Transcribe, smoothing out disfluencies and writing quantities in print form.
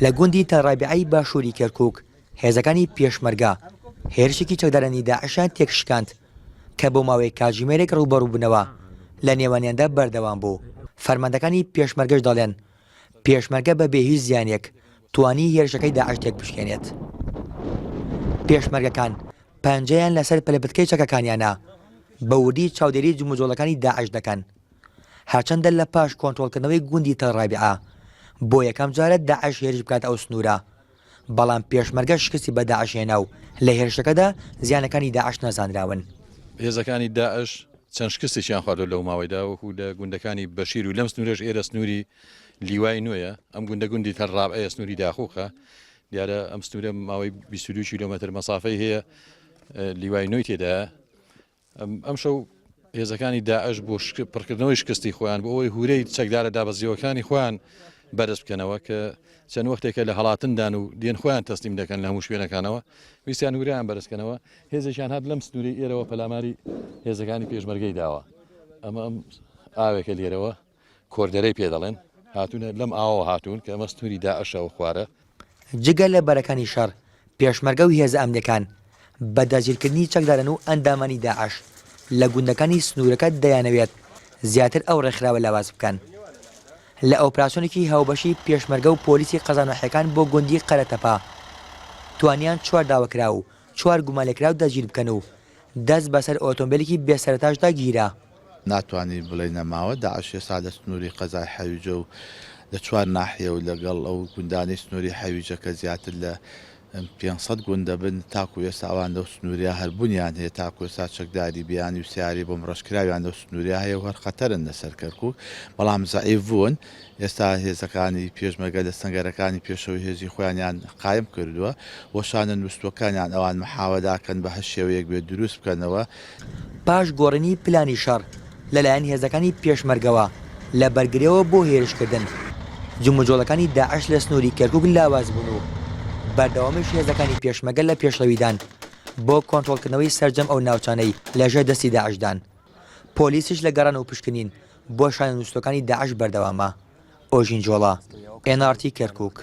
لە گوندی تەڕابیعەی باشووری کەرکووک هێزەکانی پێشمەرگە هێرشێکی چەکدارانی داعشان تێکشکاند کە بۆ ماوەی کاتژمێرێک ڕووبەڕوو بنەوە لە نێوانیاندا بەردەوام بوو. فەرماندەکانی پێشمەرگەش دەڵێن پێشمەرگە بە بێهیچ زیانێک توانی هێرشەکەی داعش تێک بشکێنێت. پێشمەرگەکان پەنجەیان لەسەر پەلەپەتکەی چەکەکانیانە بە وردی چاودێری جموجۆڵەکانی داعش دەکەن. هەرچەندە لە پاش کۆنتڕۆڵکردنەوەی گوندی تەڕابیعە بۆ یەکەم جارە داعش هێرش بکات ئەو سنوورە، بەڵام پێشمەرگە شکستی بە داعش هێنا و لە هێرشەکەدا زیانەکانی داعش نەزانراون. هێزەکانی داعش چەند شکستێکیان خواردۆ لەو ماوەیدا وەکو لە گوندەکانی بەشیر و لەم سنوورەش ئێرە سنووری لیوای نوێیە، ئەم گوندی تەڕابعەیە سنووری داخوخە، دیارە ئەم سنوورە ماوەی 22 کیلۆمەتر مەسافەی هەیە، لیوای نوێی تێدایە. ئەم شەو هێزەکانی داعش بۆ پڕکردنەوەی شکستی خۆیان بۆ ئەوەی هورەی چەکدارە دابەزیەوەکانی خۆیان بەرز بکەنەوە کە چەند وەختێکە لە هەڵاتندان و دێن خۆیان تەسلیم دەکەن لە هەموو شوێنەکانەوە ویستیان هوریان بەرزکەنەوە. هێزێکیان هات لەم سنووری ئێرەوە پەلاماری هێزەکانی پێشمەرگەی داوە. ئەم ئاوێکە لێرەوە کۆردەرەی پێ دەڵێن هاتوونە لەم ئاوە هاتوون کە ئەمە سنووری داعشەوە خوارە. جگە لە بەرەکانی شەڕ پێشمەرگە و هێزە ئەمنیەکان بە داگیرکردنی چەکدارن و ئەندامانی داعش لە گوندەکانی سنوورەکە دەیانەوێت زیاتر ئەو ڕێکخراوە لاواز بکەن. لە ئۆپراسیۆنێکی هاوبەشی پێشمەرگە و پۆلیسی قەزانەحەکان بۆ گوندی قەرەتەپا توانیان 4 داواکرا و 4 گومانلێکراو دەگیر بکەن و دەست بەسەر ئۆتۆمبیلێکی بێسەرەتاشدا گیرە. ناتوانانی بڵێ نەماوە داعش ێستا لە سنووری قەزای حەویجە و لە 4 ناحیە و لەگەڵ ئەو گوندانی سنووری حەویجە کە زیاتر لە 500 گوندە بن تاکو ئێستا ئەوان لەو سنووریا هەربوونیان هەیە تاکو ئێستا چەکداری بیانی و سیاری بۆ ڕۆژکراویان لەو سنووریا هەیە و هەر خەتەرن لەسەر کەرکووک، بەڵام زەعیف بوون. ئێستا هێزەکانی پێشمەرگە لە سەنگەرەکانی پێشەوەی هێزی خۆیانیان قایم کردووە وەشانە نووسوەکانیان ئەوان محاوەداکەن بە هەر شێوەیەک بێت دروست بکەنەوە. پاش گۆڕینی پلانی شەڕ لەلایەن هێزەکانی پێشمەرگەوە لە بەرگریەوە بۆ هێرشکردن جموجۆڵەکانی داعش لە سنووری کەرکووک لاواز بوون و بەردەوامیش هێزەکانی پێشمەرگە لە پێشڵەویدان بۆ کۆنتڕۆڵکردنەوەی سەرجەم ئەو ناوچانەی لەژێر دەستی داعشدان. پۆلیسیش لە گەڕان و پشکنین بۆ شانە نووسەکانی داعش بەردەوامە. ئۆژین جۆڵا، NRT کەرکووک.